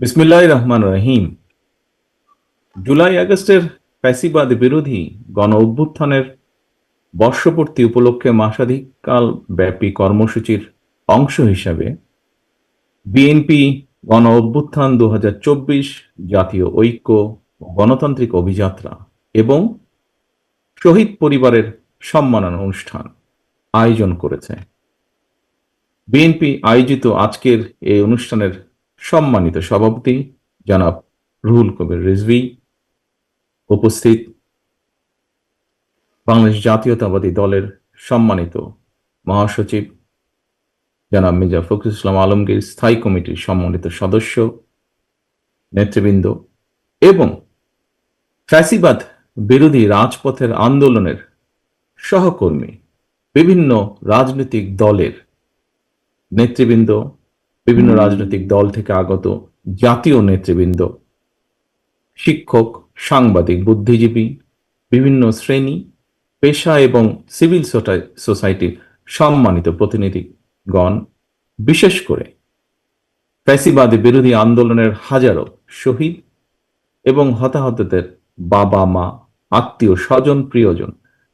বিসমিল্লাহির রহমানির রহিম। জুলাই আগস্টের ফ্যাসিবাদ বিরোধী গণ অভ্যুত্থানের বর্ষপূর্তি উপলক্ষে মাসাধিককাল ব্যাপী কর্মসূচির অংশ হিসাবে বিএনপি গণ অভ্যুত্থান 2024 জাতীয় ঐক্য ও গণতান্ত্রিক অভিযাত্রা এবং শহীদ পরিবারের সম্মাননা অনুষ্ঠান আয়োজন করেছে। বিএনপি আয়োজিত আজকের এই অনুষ্ঠানের সম্মানিত সভাপতি জনাব রুহুল কবির রিজভী, উপস্থিত বাংলাদেশ জাতীয়তাবাদী দলের সম্মানিত মহাসচিব জনাব মির্জা ফখরুল ইসলাম আলমগীর, স্থায়ী কমিটির সম্মানিত সদস্য নেতৃবৃন্দ এবং ফ্যাসিবাদ বিরোধী রাজপথের আন্দোলনের সহকর্মী বিভিন্ন রাজনৈতিক দলের নেতৃবৃন্দ, বিভিন্ন রাজনৈতিক দল থেকে আগত জাতীয় নেতৃবৃন্দ, শিক্ষক, সাংবাদিক, বুদ্ধিজীবী, বিভিন্ন শ্রেণী, পেশা এবং সিভিল সোসাইটির সম্মানিত প্রতিনিধিগণ, বিশেষ করে ফ্যাসিবাদ বিরোধী আন্দোলনের হাজারো শহীদ এবং হতাহতদের বাবা মা, আত্মীয় স্বজন, প্রিয়জন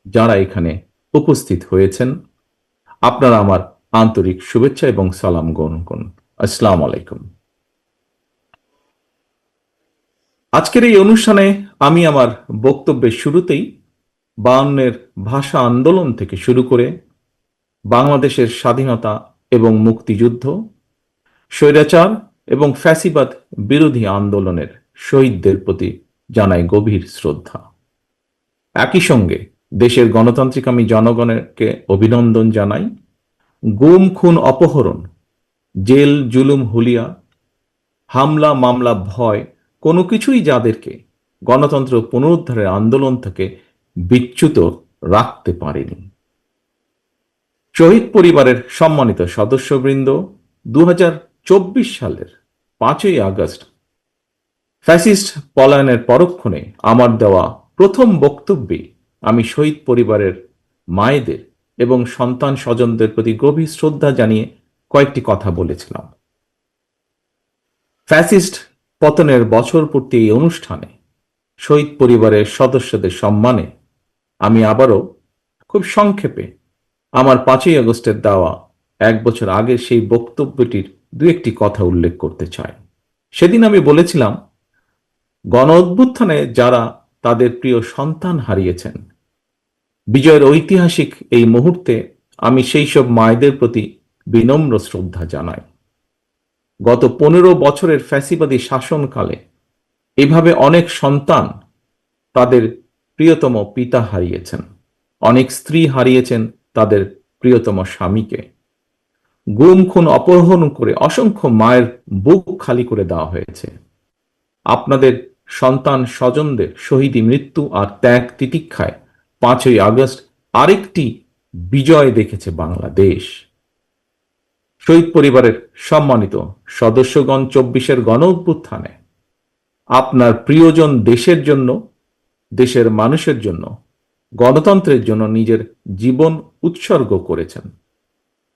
যারা এখানে উপস্থিত হয়েছেন, আপনারা আমার আন্তরিক শুভেচ্ছা এবং সালাম গ্রহণ করুন। আসসালামু আলাইকুম। আজকের এই অনুষ্ঠানে আমি আমার বক্তব্যের শুরুতেই 52-এর ভাষা আন্দোলন থেকে শুরু করে বাংলাদেশের স্বাধীনতা এবং মুক্তিযুদ্ধ, স্বৈরাচার এবং ফ্যাসিবাদ বিরোধী আন্দোলনের শহীদদের প্রতি জানাই গভীর শ্রদ্ধা। একই সঙ্গে দেশের গণতান্ত্রিকামী জনগণকে অভিনন্দন জানাই। গুম, খুন, অপহরণ, জেল, জুলুম, হুলিয়া, হামলা, মামলা, ভয় কোনো কিছুই যাদেরকে গণতন্ত্র পুনরুদ্ধারের আন্দোলন থেকে বিচ্যুত রাখতে পারেনি। শহীদ পরিবারের সম্মানিত সদস্যবৃন্দ, 2024 সালের 5ই আগস্ট ফ্যাসিস্ট পলায়নের পরক্ষণে আমার দেওয়া প্রথম বক্তব্যে আমি শহীদ পরিবারের মায়েদের এবং সন্তান স্বজনদের প্রতি গভীর শ্রদ্ধা জানিয়ে কয়েকটি কথা বলেছিলাম। ফ্যাসিস্ট পতনের বছর পূর্তি এই অনুষ্ঠানে শহীদ পরিবারের সদস্যদের সম্মানে আমি আবারও খুব সংক্ষেপে আমার 5ই আগস্টের দেওয়া 1 বছর আগে সেই বক্তব্যটির দু একটি কথা উল্লেখ করতে চাই। সেদিন আমি বলেছিলাম, গণ অভ্যুত্থানে যারা তাদের প্রিয় সন্তান হারিয়েছেন, বিজয়ের ঐতিহাসিক এই মুহূর্তে আমি সেই সব মায়েদের প্রতি বিনম্র শ্রদ্ধা জানাই। গত 15 বছরের ফ্যাসিবাদী শাসনকালে এভাবে অনেক সন্তান তাদের প্রিয়তম পিতা হারিয়েছেন, অনেক স্ত্রী হারিয়েছেন তাদের প্রিয়তম স্বামীকে। গুম, খুন, অপহরণ করে অসংখ্য মায়ের বুক খালি করে দেওয়া হয়েছে। আপনাদের সন্তান স্বজনদের শহীদী মৃত্যু আর ত্যাগ তিতিক্ষায় 5ই আগস্ট আরেকটি বিজয় দেখেছে বাংলাদেশ। শহীদ পরিবারের সম্মানিত সদস্যগণ, 24-এর গণ অভ্যুত্থানে আপনার প্রিয়জন দেশের জন্য, দেশের মানুষের জন্য, গণতন্ত্রের জন্য নিজের জীবন উৎসর্গ করেছেন।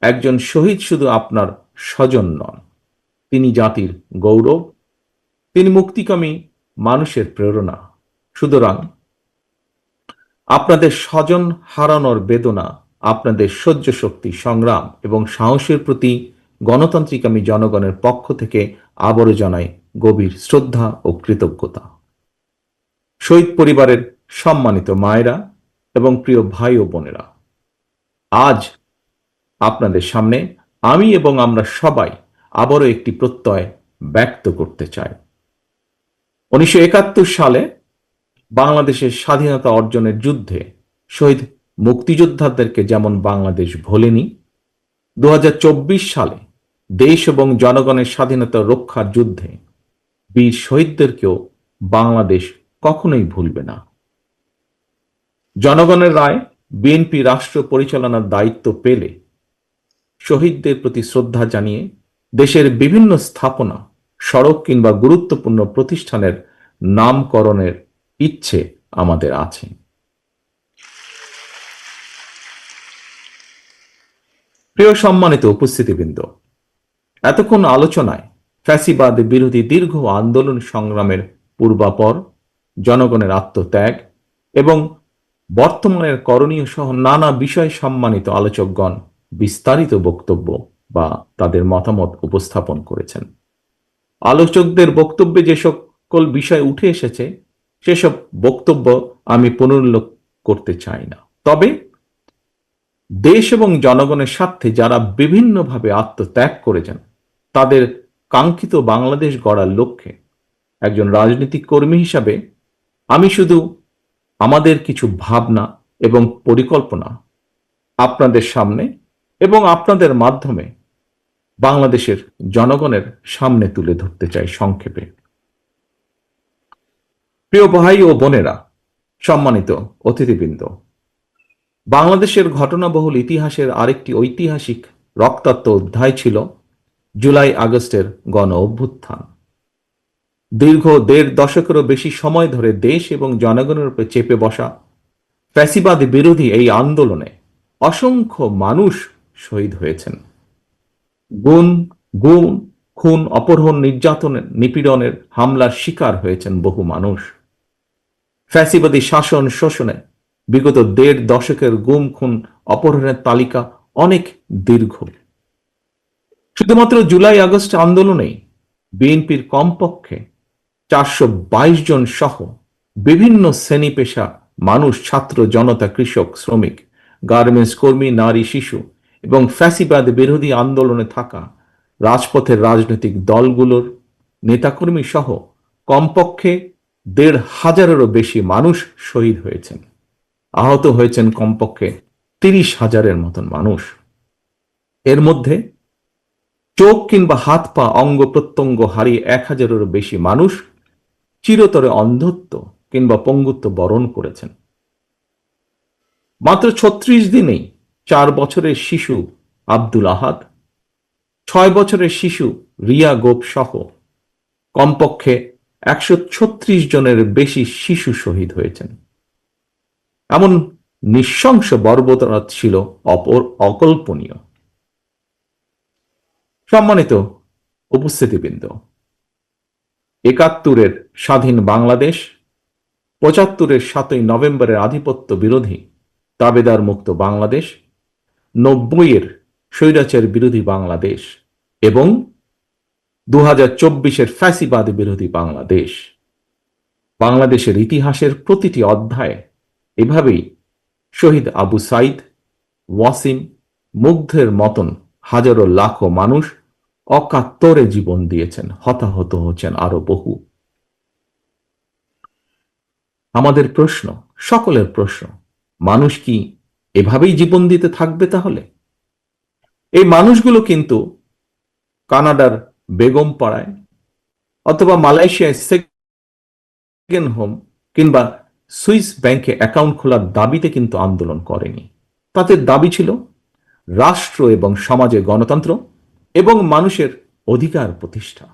একজন শহীদ শুধু আপনার স্বজন নন, তিনি জাতির গৌরব, তিনি মুক্তিকামী মানুষের প্রেরণা। সুতরাং আপনাদের স্বজন হারানোর বেদনা, আপনাদের সহ্য শক্তি, সংগ্রাম এবং সাহসের প্রতি গণতান্ত্রিকামী জনগণের পক্ষ থেকে আবারও জানাই গভীর শ্রদ্ধা ও কৃতজ্ঞতা। শহীদ পরিবারের সম্মানিত মায়েরা এবং প্রিয় ভাই ও বোনেরা, আজ আপনাদের সামনে আমি এবং আমরা সবাই আবারও একটি প্রত্যয় ব্যক্ত করতে চাই। 1971 সালে বাংলাদেশের স্বাধীনতা অর্জনের যুদ্ধে শহীদ মুক্তিযোদ্ধাদেরকে যেমন বাংলাদেশ ভোলেনি, 2024 সালে দেশ এবং জনগণের স্বাধীনতা রক্ষার যুদ্ধে বীর শহীদদেরকেও বাংলাদেশ কখনোই ভুলবে না। জনগণের রায় বিএনপি রাষ্ট্র পরিচালনার দায়িত্ব পেলে শহীদদের প্রতি শ্রদ্ধা জানিয়ে দেশের বিভিন্ন স্থাপনা, সড়ক কিংবা গুরুত্বপূর্ণ প্রতিষ্ঠানের নামকরণের ইচ্ছে আমাদের আছে। প্রিয় সম্মানিত উপস্থিতিবৃন্দ, এতক্ষণ আলোচনায় ফ্যাসিবাদ বিরোধী দীর্ঘ আন্দোলন সংগ্রামের পূর্বাপর, জনগণের আত্মত্যাগ এবং বর্তমানের করণীয় সহ নানা বিষয় সম্মানিত আলোচকগণ বিস্তারিত বক্তব্য বা তাদের মতামত উপস্থাপন করেছেন। আলোচকদের বক্তব্যে যে সকল বিষয় উঠে এসেছে সেসব বক্তব্য আমি পুনরুল্লেখ করতে চাই না। তবে দেশ এবং জনগণের স্বার্থে যারা বিভিন্নভাবে আত্মত্যাগ করেছেন, তাদের কাঙ্ক্ষিত বাংলাদেশ গড়ার লক্ষ্যে একজন রাজনৈতিক কর্মী হিসাবে আমি শুধু আমাদের কিছু ভাবনা এবং পরিকল্পনা আপনাদের সামনে এবং আপনাদের মাধ্যমে বাংলাদেশের জনগণের সামনে তুলে ধরতে চাই সংক্ষেপে। প্রিয় ভাই ও বোনেরা, সম্মানিত অতিথিবৃন্দ, বাংলাদেশের ঘটনাবহুল ইতিহাসের আরেকটি ঐতিহাসিক রক্তাক্ত অধ্যায় ছিল জুলাই আগস্টের গণ অভ্যুত্থান। দীর্ঘ ১.৫ দশকেরও বেশি সময় ধরে দেশ এবং জনগণের উপর চেপে বসা ফ্যাসিবাদ বিরোধী এই আন্দোলনে অসংখ্য মানুষ শহীদ হয়েছেন। গুম, খুন, অপহরণ, নির্যাতনের, নিপীড়নের হামলার শিকার হয়েছেন বহু মানুষ। ফ্যাসিবাদী শাসন শোষণে বিগত ১.৫ দশকের গুম, খুন, অপহরণের তালিকা অনেক দীর্ঘ। শুধুমাত্র জুলাই আগস্ট আন্দোলনেই বিএনপির কমপক্ষে ৪২২ জন সহ বিভিন্ন শ্রেণী পেশা মানুষ, ছাত্র জনতা, কৃষক, শ্রমিক, গার্মেন্টস কর্মী, নারী, শিশু এবং ফ্যাসিবাদ বিরোধী আন্দোলনে থাকা রাজপথের রাজনৈতিক দলগুলোর নেতাকর্মী সহ কমপক্ষে ১৫০০-এরও বেশি মানুষ শহীদ হয়েছেন। আহত হয়েছেন কমপক্ষে ৩০,০০০-এর মতন মানুষ। এর মধ্যে চোখ কিংবা হাত পা অঙ্গ প্রত্যঙ্গ হারিয়ে ১,০০০-এরও বেশি মানুষ চিরতরে অন্ধত্ব কিংবা পঙ্গুত্ব বরণ করেছেন। মাত্র ৩৬ দিনেই ৪ বছরের শিশু আব্দুল আহাদ, ৬ বছরের শিশু রিয়া গোপ সহ কমপক্ষে ১৩৬ জনের বেশি শিশু শহীদ হয়েছেন। এমন নৃশংস বর্বরতা ছিল অকল্পনীয়। সম্মানিত উপস্থিতিবৃন্দ, ৭১-এর স্বাধীন বাংলাদেশ, ৭৫-এর ৭ই নভেম্বরের আধিপত্য বিরোধী দাবেদার মুক্ত বাংলাদেশ, ৯০-এর স্বৈরাচার বিরোধী বাংলাদেশ এবং ২০২৪-এর ফ্যাসিবাদ বিরোধী বাংলাদেশ। বাংলাদেশের ইতিহাসের প্রতিটি অধ্যায়ে এভাবেই শহীদ আবু সাইদ, ওয়াসিম, মুগ্ধের মতন হাজারো লাখো মানুষ অকাতরে জীবন দিয়েছেন, হতাহত হচ্ছেন আরো বহু। আমাদের প্রশ্ন, সকলের প্রশ্ন, মানুষ কি এভাবেই জীবন দিতে থাকবে তাহলে? এই মানুষগুলো কিন্তু কানাডার বেগম পাড়ায় অথবা মালয়েশিয়ায় সেকেন্ড হোম কিংবা সুইস ব্যাংকে অ্যাকাউন্ট খোলার দাবিতে কিন্তু আন্দোলন করেনি। তাদের দাবি ছিল রাষ্ট্র এবং সমাজে গণতন্ত্র এবং মানুষের অধিকার প্রতিষ্ঠা।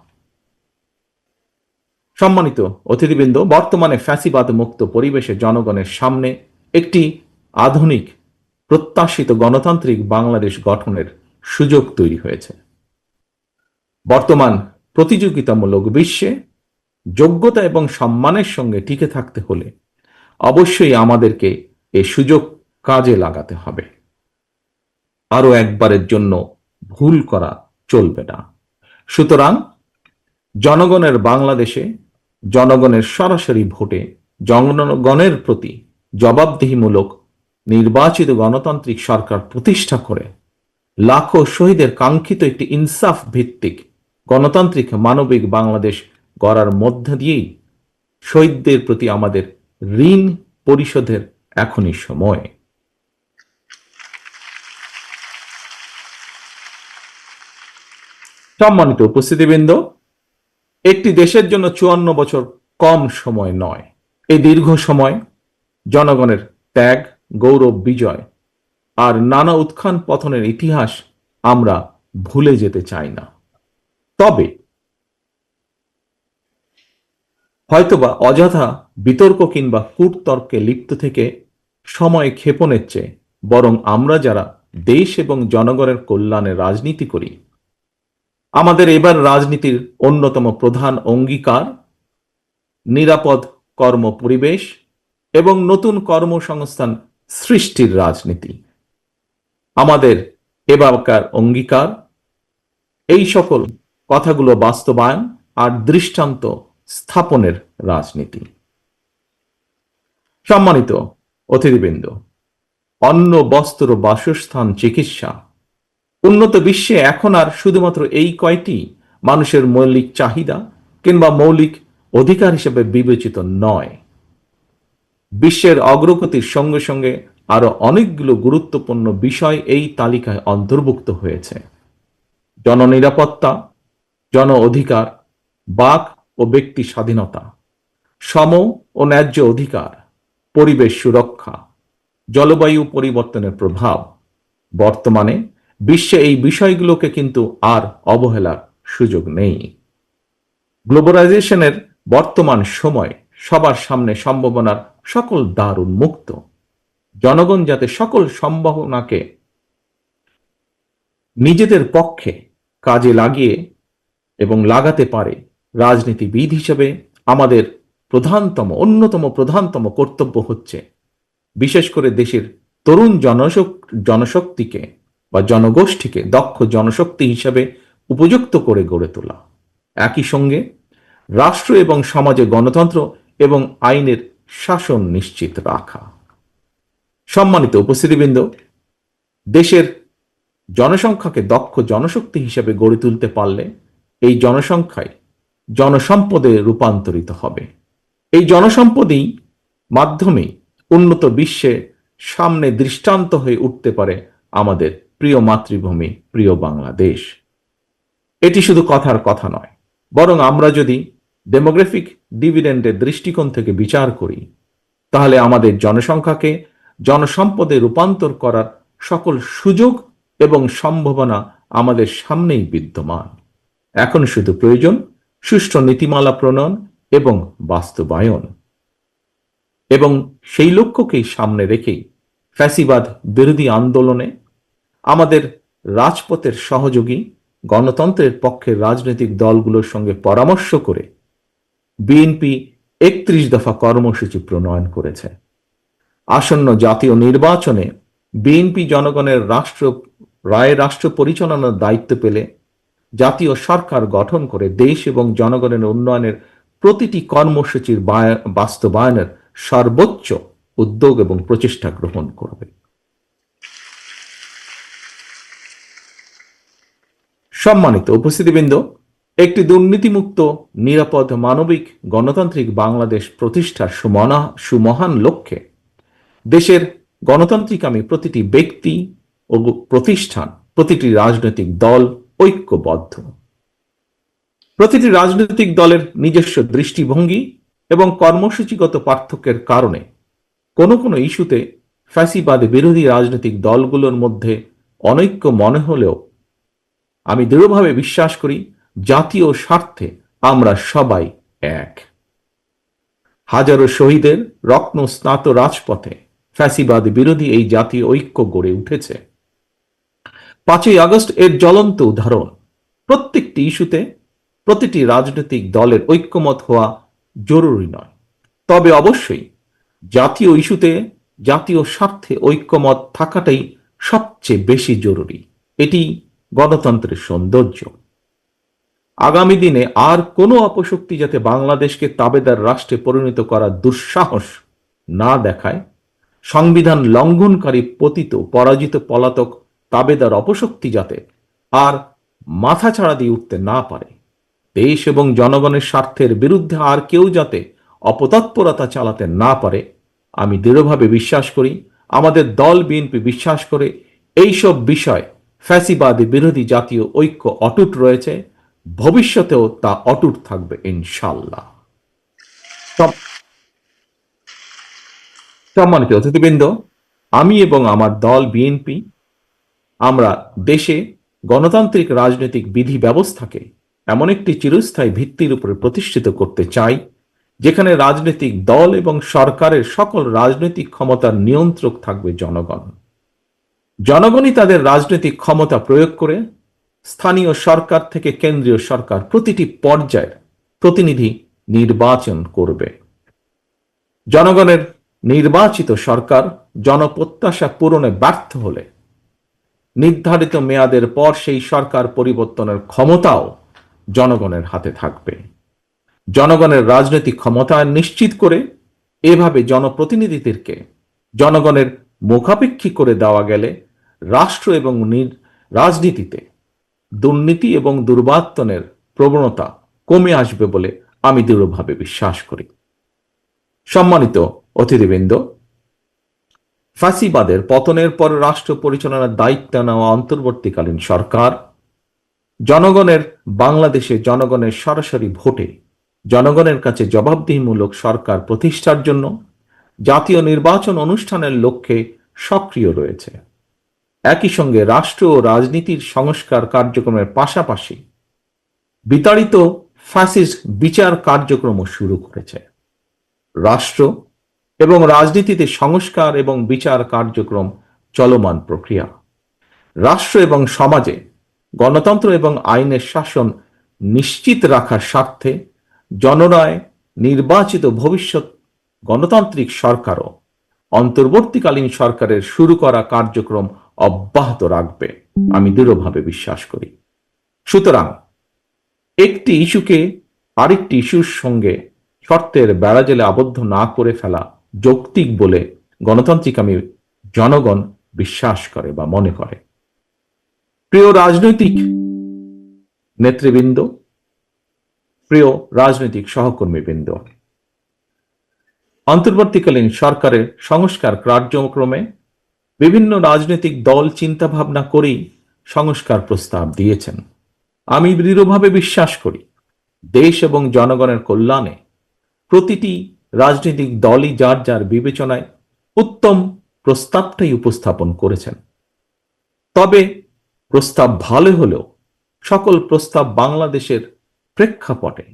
সম্মানিত অতিথিবৃন্দ, বর্তমানে ফ্যাসিবাদ মুক্ত পরিবেশে জনগণের সামনে একটি আধুনিক প্রত্যাশিত গণতান্ত্রিক বাংলাদেশ গঠনের সুযোগ তৈরি হয়েছে। বর্তমান প্রতিযোগিতামূলক বিশ্বে যোগ্যতা এবং সম্মানের সঙ্গে টিকে থাকতে হলে অবশ্যই আমাদেরকে এই সুযোগ কাজে লাগাতে হবে। আরো একবারের জন্য ভুল করা চলবে না। সুতরাং জনগণের বাংলাদেশে জনগণের সরাসরি ভোটে জনগণের প্রতি জবাবদিহিমূলক নির্বাচিত গণতান্ত্রিক সরকার প্রতিষ্ঠা করে লাখো শহীদের কাঙ্ক্ষিত একটি ইনসাফ ভিত্তিক গণতান্ত্রিক মানবিক বাংলাদেশ গড়ার মধ্য দিয়েই শহীদদের প্রতি আমাদের ঋণ পরিশোধের এখনই সময়। সম্মানিত উপস্থিতিবৃন্দ, একটি দেশের জন্য ৫৪ বছর কম সময় নয়। এই দীর্ঘ সময় জনগণের ত্যাগ, গৌরব, বিজয় আর নানা উত্থান পতনের ইতিহাস আমরা ভুলে যেতে চাই না। তবে হয়তোবা অযথা বিতর্ক কিংবা কূটতর্কে লিপ্ত থেকে সময় ক্ষেপণের চেয়ে বরং আমরা যারা দেশ এবং জনগণের কল্যাণে রাজনীতি করি, আমাদের এবার রাজনীতির অন্যতম প্রধান অঙ্গীকার নিরাপদ কর্ম পরিবেশ এবং নতুন কর্মসংস্থান সৃষ্টির রাজনীতি। আমাদের এবারকার অঙ্গীকার এই সকল কথাগুলো বাস্তবায়ন আর দৃষ্টান্ত স্থাপনের রাজনীতি। সম্মানিত অতিথিবৃন্দ, অন্ন, বস্ত্র, বাসস্থান, চিকিৎসা, উন্নত বিশ্বে এখন আর শুধুমাত্র এই কয়টি মানুষের মৌলিক চাহিদা কিংবা মৌলিক অধিকার হিসেবে বিবেচিত নয়। বিশ্বের অগ্রগতির সঙ্গে সঙ্গে আরো অনেকগুলো গুরুত্বপূর্ণ বিষয় এই তালিকায় অন্তর্ভুক্ত হয়েছে। জননিরাপত্তা, জন অধিকার, বাক ও ব্যক্তি স্বাধীনতা, সম ও ন্যায্য অধিকার, পরিবেশ সুরক্ষা, জলবায়ু পরিবর্তনের প্রভাব। বর্তমানে বিশ্বে এই বিষয়গুলোকে কিন্তু আর অবহেলার সুযোগ নেই। গ্লোবালাইজেশনের বর্তমান সময় সবার সামনে সম্ভাবনার সকল দ্বার উন্মুক্ত। জনগণ যাতে সকল সম্ভাবনাকে নিজেদের পক্ষে কাজে লাগিয়ে এবং লাগাতে পারে, রাজনীতিবিদ হিসেবে আমাদের অন্যতম প্রধানতম কর্তব্য হচ্ছে বিশেষ করে দেশের তরুণ জনশক্তিকে বা জনগোষ্ঠীকে দক্ষ জনশক্তি হিসেবে উপযুক্ত করে গড়ে তোলা। একই সঙ্গে রাষ্ট্র এবং সমাজে গণতন্ত্র এবং আইনের শাসন নিশ্চিত রাখা। সম্মানিত উপস্থিতিবৃন্দ, দেশের জনসংখ্যাকে দক্ষ জনশক্তি হিসেবে গড়ে তুলতে পারলে এই জনসংখ্যায় জনসম্পদে রূপান্তরিত হবে। এই জনসম্পদই মাধ্যমে উন্নত বিশ্বে সামনে দৃষ্টান্ত হয়ে উঠতে পারে আমাদের প্রিয় মাতৃভূমি, প্রিয় বাংলাদেশ। এটি শুধু কথার কথা নয়, বরং আমরা যদি ডেমোগ্রাফিক ডিভিডেন্ডের দৃষ্টিকোণ থেকে বিচার করি, তাহলে আমাদের জনসংখ্যাকে জনসম্পদে রূপান্তর করার সকল সুযোগ এবং সম্ভাবনা আমাদের সামনেই বিদ্যমান। এখন শুধু প্রয়োজন সুষ্ঠু নীতিমালা প্রণয়ন এবং বাস্তবায়ন। এবং সেই লক্ষ্যকেই সামনে রেখেই ফ্যাসিবাদ বিরোধী আন্দোলনে আমাদের রাজপথের সহযোগী গণতন্ত্রের পক্ষের রাজনৈতিক দলগুলোর সঙ্গে পরামর্শ করে বিএনপি ৩১ দফা কর্মসূচি প্রণয়ন করেছে। আসন্ন জাতীয় নির্বাচনে বিএনপি জনগণের রাষ্ট্র পরিচালনার দায়িত্ব পেলে জাতীয় সরকার গঠন করে দেশ এবং জনগণের উন্নয়নের প্রতিটি কর্মসূচির বাস্তবায়নের সর্বোচ্চ উদ্যোগ এবং প্রচেষ্টা গ্রহণ করবে। সম্মানিত উপস্থিতিবৃন্দ, একটি দুর্নীতিমুক্ত, নিরাপদ, মানবিক, গণতান্ত্রিক বাংলাদেশ প্রতিষ্ঠার সুমহান লক্ষ্যে দেশের গণতান্ত্রিকামী প্রতিটি ব্যক্তি ও প্রতিষ্ঠান, প্রতিটি রাজনৈতিক দল ঐক্যবদ্ধ। প্রতিটি রাজনৈতিক দলের নিজস্ব দৃষ্টিভঙ্গি এবং কর্মসূচিগত পার্থক্যের কারণে কোনো কোনো ইস্যুতে ফ্যাসিবাদ বিরোধী রাজনৈতিক দলগুলোর মধ্যে অনৈক্য মনে হলেও আমি দৃঢ়ভাবে বিশ্বাস করি জাতীয় স্বার্থে আমরা সবাই এক। হাজারো শহীদের রত্ন স্নাত রাজপথে ফ্যাসিবাদ বিরোধী এই জাতীয় ঐক্য গড়ে উঠেছে। ৫ই আগস্ট এর জ্বলন্ত উদাহরণ। প্রত্যেকটি ইস্যুতে প্রতিটি রাজনৈতিক দলের ঐক্যমত হওয়া জরুরি নয়, তবে অবশ্যই জাতীয় ইস্যুতে জাতীয় স্বার্থে ঐক্যমত থাকাটাই সবচেয়ে বেশি জরুরি। এটি গণতন্ত্রের সৌন্দর্য। আগামী দিনে আর কোনো অপশক্তি যাতে বাংলাদেশকে তাবেদার রাষ্ট্রে পরিণত করার দুঃসাহস না দেখায়, সংবিধান লঙ্ঘনকারী পতিত পরাজিত পলাতক তাবেদার অপশক্তি যাতে আর মাথা ছাড়া দিয়ে উঠতে না পারে, দেশ এবং জনগণের স্বার্থের বিরুদ্ধে আর কেউ যাতে অপতৎপরতা চালাতে না পারে, আমি দৃঢ়ভাবে বিশ্বাস করি, আমাদের দল বিএনপি বিশ্বাস করে, এইসব বিষয় ফ্যাসিবাদ বিরোধী জাতীয় ঐক্য অটুট রয়েছে, ভবিষ্যতেও তা অটুট থাকবে ইনশাআল্লাহ। সম্মানিত অতিথিবৃন্দ, আমি এবং আমার দল বিএনপি আমরা দেশে গণতান্ত্রিক রাজনৈতিক বিধি ব্যবস্থাকে এমন একটি চিরস্থায়ী ভিত্তির উপরে প্রতিষ্ঠিত করতে চাই, যেখানে রাজনৈতিক দল এবং সরকারের সকল রাজনৈতিক ক্ষমতার নিয়ন্ত্রক থাকবে জনগণ। জনগণই তাদের রাজনৈতিক ক্ষমতা প্রয়োগ করে স্থানীয় সরকার থেকে কেন্দ্রীয় সরকার প্রতিটি পর্যায়ের প্রতিনিধি নির্বাচন করবে। জনগণের নির্বাচিত সরকার জনপ্রত্যাশা পূরণে ব্যর্থ হলে নির্ধারিত মেয়াদের পর সেই সরকার পরিবর্তনের ক্ষমতাও জনগণের হাতে থাকবে। জনগণের রাজনৈতিক ক্ষমতায়ন নিশ্চিত করে এভাবে জনপ্রতিনিধিদেরকে জনগণের মুখাপেক্ষী করে দেওয়া গেলে রাষ্ট্র এবং রাজনীতিতে দুর্নীতি এবং দুর্বার্তনের প্রবণতা কমে আসবে বলে আমি দৃঢ়ভাবে বিশ্বাস করি। সম্মানিত অতিথিবৃন্দ, ফ্যাসিবাদের পতনের পর রাষ্ট্র পরিচালনার দায়িত্ব নেওয়া অন্তর্বর্তীকালীন সরকার জনগণের বাংলাদেশে জনগণের সরাসরি ভোটে জনগণের কাছে জবাবদিহিমূলক সরকার প্রতিষ্ঠার জন্য জাতীয় নির্বাচন অনুষ্ঠানের লক্ষ্যে সক্রিয় রয়েছে। একই সঙ্গে রাষ্ট্র ও রাজনীতির সংস্কার কার্যক্রমের পাশাপাশি বিতাড়িত ফ্যাসিস্ট বিচার কার্যক্রমও শুরু করেছে। রাষ্ট্র এবং রাজনীতিতে সংস্কার এবং বিচার কার্যক্রম চলমান প্রক্রিয়া। রাষ্ট্র এবং সমাজে গণতন্ত্র এবং আইনের শাসন নিশ্চিত রাখার স্বার্থে জনরায় নির্বাচিত ভবিষ্যৎ গণতান্ত্রিক সরকারও অন্তর্বর্তীকালীন সরকারের শুরু করা কার্যক্রম অব্যাহত রাখবে আমি দৃঢ়ভাবে বিশ্বাস করি। সুতরাং একটি ইস্যুকে আরেকটি ইস্যুর সঙ্গে শর্তের বেড়াজালে আবদ্ধ না করে ফেলা যৌক্তিক বলে গণতান্ত্রিক আমি জনগণ বিশ্বাস করে বা মনে করে। প্রিয় রাজনৈতিক নেতৃবৃন্দ, প্রিয় রাজনৈতিক সহকর্মীবৃন্দ, অন্তর্বর্তীকালীন সরকারের সংস্কার কার্যক্রমে বিভিন্ন রাজনৈতিক দল চিন্তা ভাবনা করেই সংস্কার প্রস্তাব দিয়েছেন। আমি দৃঢ়ভাবে বিশ্বাস করি দেশ এবং জনগণের কল্যাণে প্রতিটি রাজনৈতিক দলই যার যার বিবেচনায় উত্তম প্রস্তাবটাই উপস্থাপন করেছেন। তবে প্রস্তাব ভালো হলেও সকল প্রস্তাব বাংলাদেশের প্রেক্ষাপটে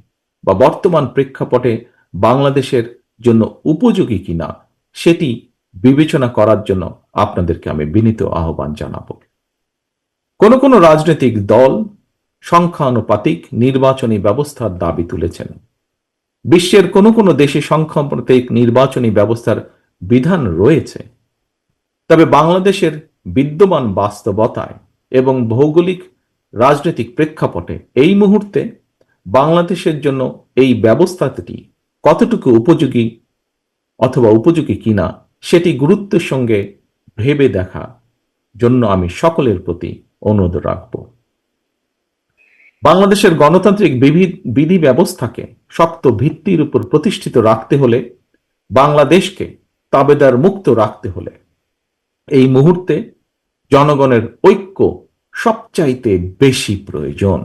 বা বর্তমান প্রেক্ষাপটে বাংলাদেশের জন্য উপযোগী কিনা সেটি বিবেচনা করার জন্য আপনাদেরকে আমি বিনীত আহ্বান জানাবো। কোন কোন রাজনৈতিক দল সংখ্যানুপাতিক নির্বাচনী ব্যবস্থার দাবি তুলেছেন। বিশ্বের কোন কোন দেশে সংখ্যানুপাতিক নির্বাচনী ব্যবস্থার বিধান রয়েছে, তবে বাংলাদেশের বিদ্যমান বাস্তবতায় এবং ভৌগোলিক রাজনৈতিক প্রেক্ষাপটে এই মুহূর্তে বাংলাদেশের জন্য এই ব্যবস্থাটি কতটুকু উপযোগী অথবা উপযোগী কিনা সেটি গুরুত্বের সঙ্গে ভেবে দেখা জন্য আমি সকলের প্রতি অনুরোধ রাখব। বাংলাদেশের গণতান্ত্রিক বিধি ব্যবস্থাকে শক্ত ভিত্তির উপর প্রতিষ্ঠিত রাখতে হলে, বাংলাদেশকে তাবেদার মুক্ত রাখতে হলে এই মুহূর্তে জনগণের ঐক্য সবচাইতে বেশি প্রয়োজন।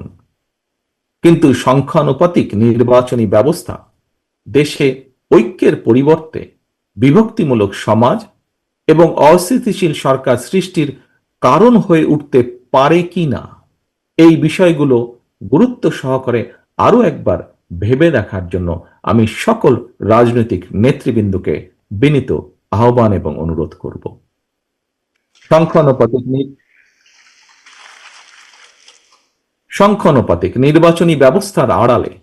কিন্তু সংখ্যানুপাতিক নির্বাচনী ব্যবস্থা দেশে ঐক্যের পরিবর্তে বিভক্তিমূলক সমাজ এবং অস্থিতিশীল সরকার সৃষ্টির কারণ হয়ে উঠতে পারে কিনা এই বিষয়গুলো গুরুত্ব সহকারে আরো একবার ভেবে দেখার জন্য আমি সকল রাজনৈতিক নেতৃবৃন্দকে বিনীত আহ্বান এবং অনুরোধ করব। সংখ্যানুপাতিক নির্বাচনী ব্যবস্থার আড়ালে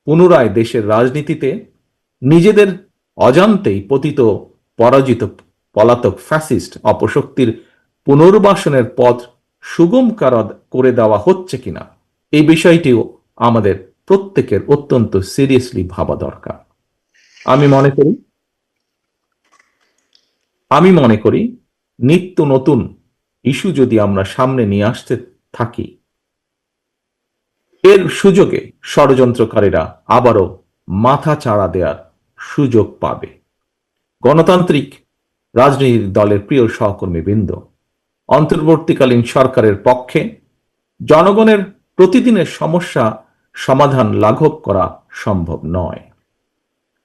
পুনরায় দেশের রাজনীতিতে নিজেদের অজান্তেই পতিত পরাজিত পলাতক ফ্যাসিস্ট অপশক্তির পুনর্বাসনের পথ সুগম করে দেওয়া হচ্ছে কিনা এই বিষয়টিও আমাদের প্রত্যেকের অত্যন্ত সিরিয়াসলি ভাবা দরকার। আমি মনে করি নিত্য নতুন ইস্যু যদি আমরা সামনে নিয়ে আসতে থাকি, এর সুযোগে ষড়যন্ত্রকারীরা আবারও মাথা চাড়া দেওয়ার সুযোগ পাবে। গণতান্ত্রিক রাজনৈতিক দলের প্রিয় সহকর্মীবৃন্দ, অন্তর্বর্তীকালীন সরকারের পক্ষে জনগণের প্রতিদিনের সমস্যা সমাধান লাঘব করা সম্ভব নয়।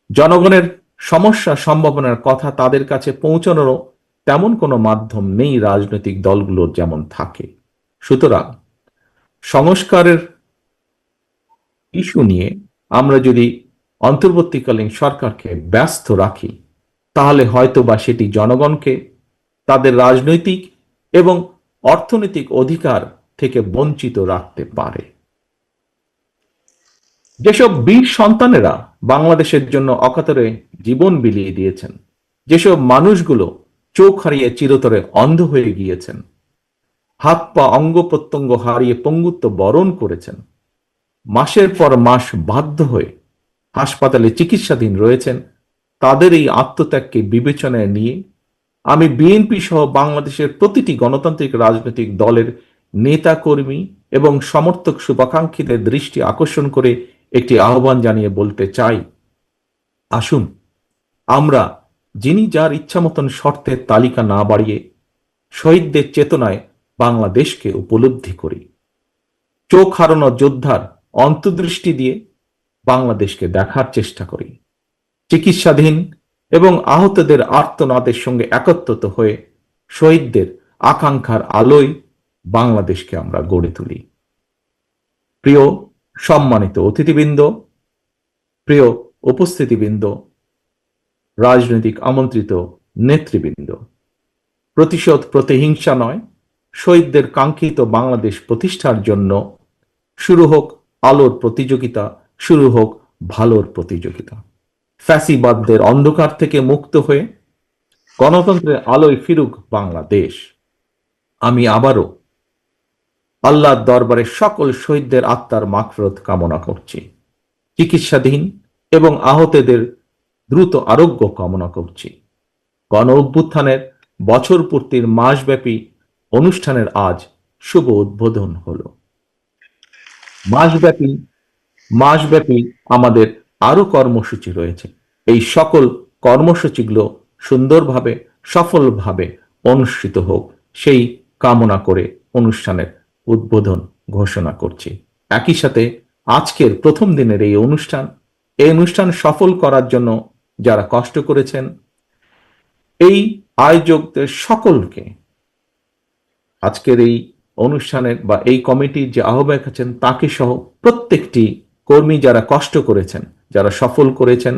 জনগণের সমস্যা সম্ভাবনার কথা তাদের কাছে পৌঁছানোরও তেমন কোনো মাধ্যম নেই রাজনৈতিক দলগুলোর যেমন থাকে। সুতরাং সংস্কারের ইস্যু নিয়ে আমরা যদি অন্তর্বর্তীকালীন সরকারকে ব্যস্ত রাখি, তাহলে হয়তো বা সেটি জনগণকে তাদের রাজনৈতিক এবং অর্থনৈতিক অধিকার থেকে বঞ্চিত রাখতে পারে। যেসব বীর সন্তানেরা বাংলাদেশের জন্য অকাতরে জীবন বিলিয়ে দিয়েছেন, যেসব মানুষগুলো চোখ হারিয়ে চিরতরে অন্ধ হয়ে গিয়েছেন, হাত পা অঙ্গ প্রত্যঙ্গ হারিয়ে পঙ্গুত্ব বরণ করেছেন, মাসের পর মাস বাধ্য হয়ে হাসপাতালে চিকিৎসাধীন রয়েছেন, তাদের এই আত্মত্যাগকে বিবেচনায় নিয়ে আমি বিএনপি সহ বাংলাদেশের প্রতিটি গণতান্ত্রিক রাজনৈতিক দলের নেতা কর্মী এবং সমর্থক শুভাকাঙ্ক্ষীদের দৃষ্টি আকর্ষণ করে একটি আহ্বান জানিয়ে বলতে চাই, আসুন আমরা যিনি যার ইচ্ছা মতন শর্তের তালিকা না বাড়িয়ে শহীদদের চেতনায় বাংলাদেশকে উপলব্ধি করি। চোখ হারানো যোদ্ধার অন্তর্দৃষ্টি দিয়ে বাংলাদেশকে দেখার চেষ্টা করি। চিকিৎসাধীন এবং আহতদের আর্তনাদের সঙ্গে একত্রিত হয়ে শহীদদের আকাঙ্ক্ষার আলোয় বাংলাদেশকে আমরা গড়ে তুলি। প্রিয় সম্মানিত অতিথিবৃন্দ, প্রিয় উপস্থিতিবৃন্দ, রাজনৈতিক আমন্ত্রিত নেতৃবৃন্দ, প্রতিশোধ প্রতিহিংসা নয়, শহীদদের কাঙ্ক্ষিত বাংলাদেশ প্রতিষ্ঠার জন্য শুরু হোক আলোর প্রতিযোগিতা, শুরু হোক ভালোর প্রতিযোগিতা। ফ্যাসিবাদদের অন্ধকার থেকে মুক্ত হয়ে গণতন্ত্রের আলোয় ফিরুক বাংলাদেশ। আমি আবারও আল্লাহর দরবারে সকল শহীদদের আত্মার মাগফিরাত কামনা করছি, চিকিৎসাধীন এবং আহতদের দ্রুত আরোগ্য কামনা করছি। গণ অভ্যুত্থানের বছর পূর্তির মাসব্যাপী অনুষ্ঠানের আজ শুভ উদ্বোধন হলো। মাসব্যাপী আমাদের আরো কর্মসূচি রয়েছে। এই সকল কর্মসূচিগুলো সুন্দরভাবে সফলভাবে অনুষ্ঠিত হোক সেই কামনা করে অনুষ্ঠানের উদ্বোধন ঘোষণা করছি। একই সাথে আজকের প্রথম দিনের এই অনুষ্ঠান সফল করার জন্য যারা কষ্ট করেছেন, এই আয়োজকদের সকলকে, আজকের এই অনুষ্ঠানের বা এই কমিটির যে আহ্বায়ক আছেন তাকে সহ প্রত্যেকটি কর্মী যারা কষ্ট করেছেন, যারা সফল করেছেন,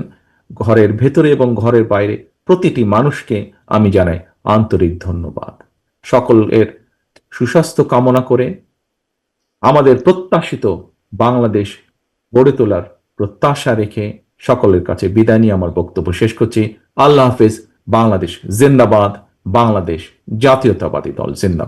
ঘরের ভেতরে এবং ঘরের বাইরে প্রতিটি মানুষকে আমি জানাই আন্তরিক ধন্যবাদ। সকলের সুস্বাস্থ্য কামনা করে আমাদের প্রত্যাশিত বাংলাদেশ গড়ে তোলার প্রত্যাশা রেখে সকলের কাছে বিদায় নিয়ে আমার বক্তব্য শেষ করছি। আল্লাহ হাফেজ। বাংলাদেশ জিন্দাবাদ। বাংলাদেশ জাতীয়তাবাদী দল জিন্দাবাদ।